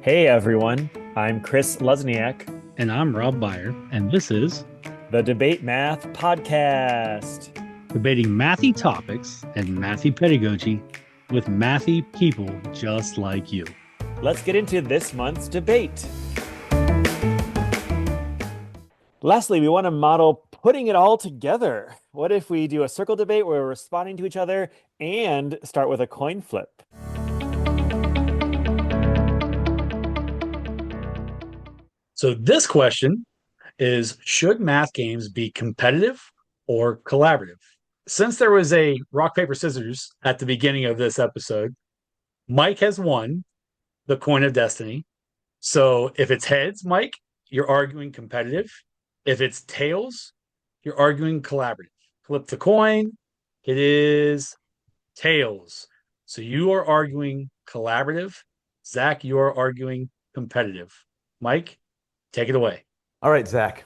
Hey everyone, I'm Chris Lesniak, And I'm Rob Byer, and this is the Debate Math Podcast. debating mathy topics and mathy pedagogy with mathy people just like you. Let's get into this month's debate. Lastly, we want to model putting it all together. What if we do a circle debate where we're responding to each other and start with a coin flip? So, this question is: should math games be competitive or collaborative? Since there was a rock, paper, scissors at the beginning of this episode, Mike has won the coin of destiny. So, if it's heads, Mike, you're arguing competitive. If it's tails, you're arguing collaborative. Flip the coin. It is tails. So you are arguing collaborative. Zach, you are arguing competitive. Mike, take it away. All right, Zach.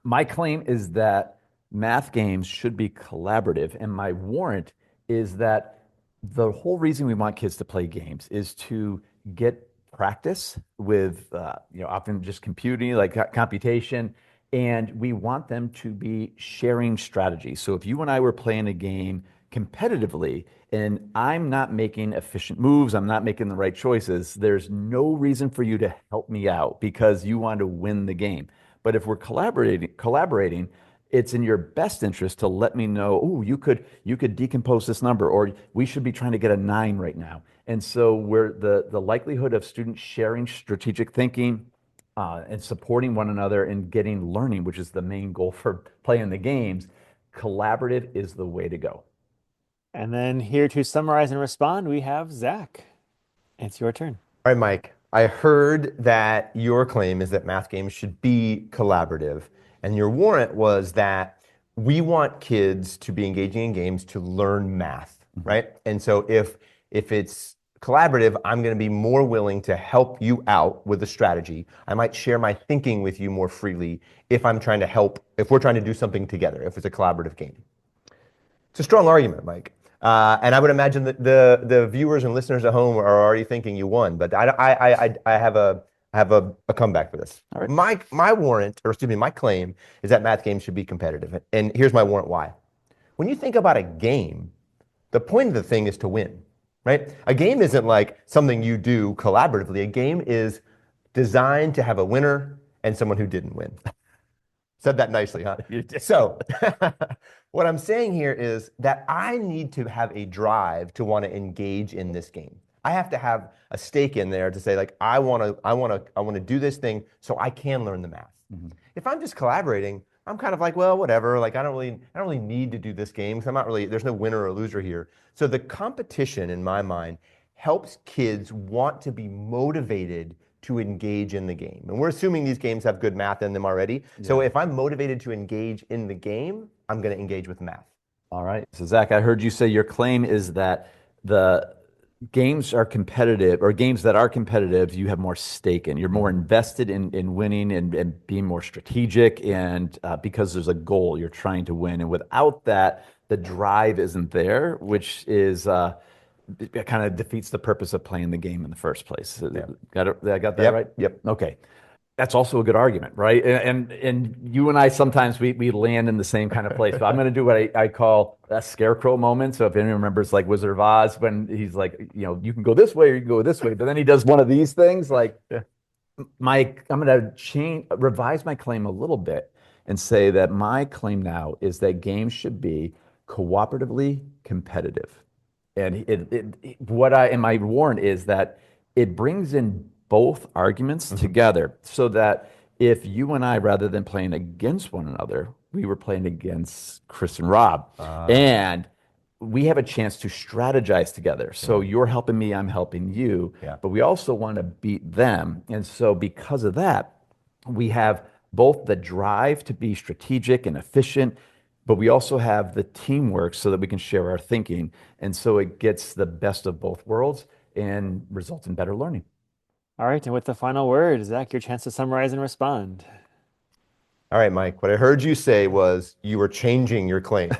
My claim is that math games should be collaborative, and my warrant is that the whole reason we want kids to play games is to get practice with, often just computing, like computation, and we want them to be sharing strategies. So if you and I were playing a game competitively and I'm not making efficient moves, I'm not making the right choices, there's no reason for you to help me out because you want to win the game. But if we're collaborating, it's in your best interest to let me know, oh, you could decompose this number, or we should be trying to get a 9 right now. And so where the likelihood of students sharing strategic thinking and supporting one another and getting learning, which is the main goal for playing the games, collaborative is the way to go. And then here to summarize and respond, we have Zach. It's your turn. All right, Mike. I heard that your claim is that math games should be collaborative, and your warrant was that we want kids to be engaging in games to learn math, right? And so if it's collaborative, I'm going to be more willing to help you out with a strategy. I might share my thinking with you more freely if I'm trying to help, if we're trying to do something together, if it's a collaborative game. It's a strong argument, Mike. And I would imagine that the viewers and listeners at home are already thinking you won, but I have a comeback for this. All right. My warrant, or excuse me, my claim is that math games should be competitive. And here's my warrant why. When you think about a game, the point of the thing is to win, right? A game isn't like something you do collaboratively. A game is designed to have a winner and someone who didn't win. Said that nicely, huh? So what I'm saying here is that I need to have a drive to want to engage in this game. I have to have a stake in there to say, like, I want to do this thing so I can learn the math. Mm-hmm. If I'm just collaborating, I'm kind of like, well, whatever. Like, I don't really need to do this game because I'm not really. There's no winner or loser here. So the competition, in my mind, helps kids want to be motivated to engage in the game. And we're assuming these games have good math in them already. Yeah. So if I'm motivated to engage in the game, I'm going to engage with math. All right. So Zach, I heard you say your claim is that the games are competitive, or games that are competitive, you have more stake in. You're more invested in winning and being more strategic, and because there's a goal you're trying to win. And without that, the drive isn't there, which is it kind of defeats the purpose of playing the game in the first place. Yeah. I got that right? Yep. Okay. That's also a good argument, right? And you and I sometimes we land in the same kind of place. But I'm going to do what I call a scarecrow moment. So if anyone remembers, like Wizard of Oz, when he's like, you can go this way or you can go this way, but then he does one of these things. Like, I'm going to revise my claim a little bit and say that my claim now is that games should be cooperatively competitive. And my warrant is that it brings in both arguments together, so that if you and I, rather than playing against one another, we were playing against Chris and Rob, and we have a chance to strategize together. So you're helping me, I'm helping you, but we also want to beat them. And so because of that, we have both the drive to be strategic and efficient, but we also have the teamwork so that we can share our thinking. And so it gets the best of both worlds and results in better learning. All right, and with the final word, Zach, your chance to summarize and respond. All right, Mike, what I heard you say was you were changing your claim,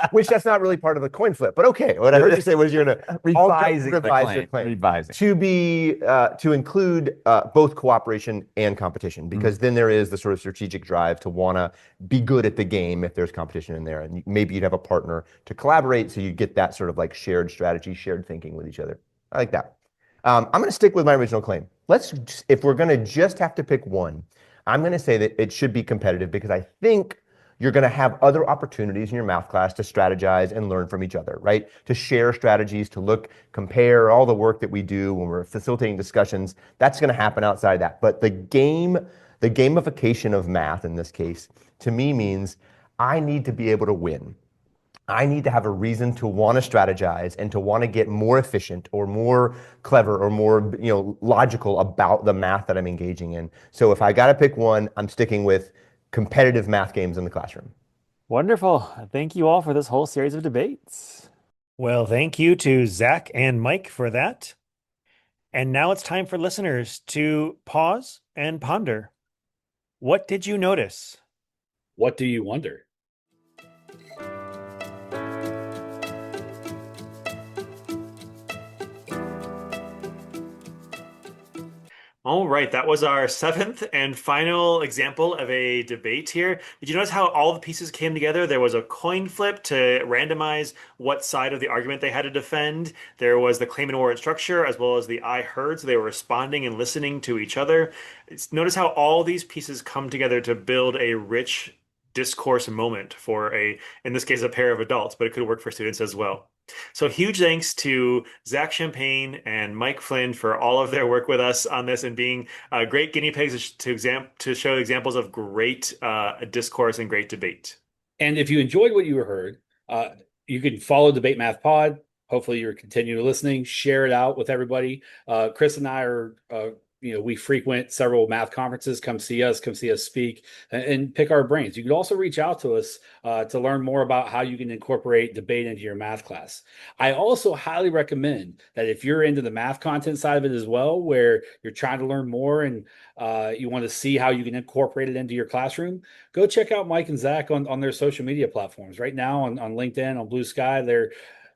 which that's not really part of the coin flip, but okay. What I heard you say was you're going to revise your claim. Revising. To include both cooperation and competition, because then there is the sort of strategic drive to want to be good at the game if there's competition in there. And maybe you'd have a partner to collaborate so you get that sort of like shared strategy, shared thinking with each other. I like that. I'm going to stick with my original claim. If we're going to just have to pick one, I'm going to say that it should be competitive because I think you're going to have other opportunities in your math class to strategize and learn from each other, right? To share strategies, to compare all the work that we do when we're facilitating discussions. That's going to happen outside that. But the gamification of math in this case, to me means I need to be able to win. I need to have a reason to want to strategize and to want to get more efficient or more clever or more, logical about the math that I'm engaging in. So if I got to pick one, I'm sticking with competitive math games in the classroom. Wonderful. Thank you all for this whole series of debates. Well, thank you to Zak and Mike for that. And now it's time for listeners to pause and ponder. What did you notice? What do you wonder? All right, that was our 7th and final example of a debate here. Did you notice how all the pieces came together? There was a coin flip to randomize what side of the argument they had to defend. There was the claim and warrant structure as well as the I heard, so they were responding and listening to each other. Notice how all these pieces come together to build a rich discourse moment for in this case, a pair of adults, but it could work for students as well. So huge thanks to Zak Champagne and Mike Flynn for all of their work with us on this and being great guinea pigs to show examples of great discourse and great debate. And if you enjoyed what you heard, you can follow DebateMath Pod. Hopefully you're continuing listening, share it out with everybody. Chris and I are we frequent several math conferences. Come see us speak, and pick our brains. You can also reach out to us to learn more about how you can incorporate debate into your math class. I also highly recommend that if you're into the math content side of it as well, where you're trying to learn more and you want to see how you can incorporate it into your classroom, go check out Mike and Zak on their social media platforms. Right now on LinkedIn, on Blue Sky,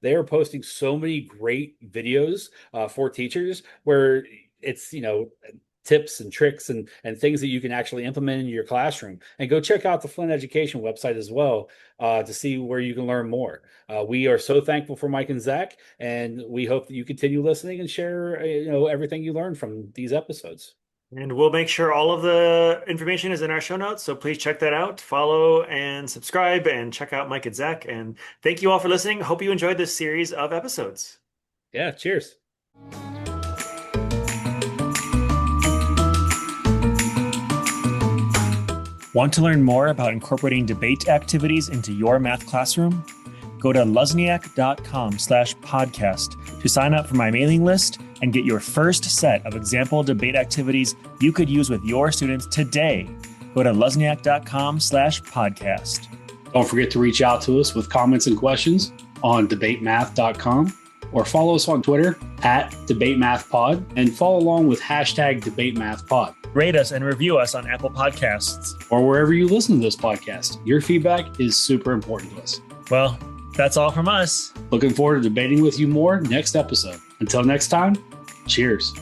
they are posting so many great videos for teachers where it's, tips and tricks and things that you can actually implement in your classroom. And go check out the Flynn Education website as well to see where you can learn more. We are so thankful for Mike and Zak, and we hope that you continue listening and share, everything you learned from these episodes. And we'll make sure all of the information is in our show notes, so please check that out. Follow and subscribe and check out Mike and Zak. And thank you all for listening. Hope you enjoyed this series of episodes. Yeah, cheers. Want to learn more about incorporating debate activities into your math classroom? Go to luzniak.com/podcast to sign up for my mailing list and get your first set of example debate activities you could use with your students today. Go to luzniak.com/podcast. Don't forget to reach out to us with comments and questions on debatemath.com, or follow us on Twitter @DebateMathPod and follow along with #DebateMathPod. Rate us and review us on Apple Podcasts. Or wherever you listen to this podcast. Your feedback is super important to us. Well, that's all from us. Looking forward to debating with you more next episode. Until next time, cheers.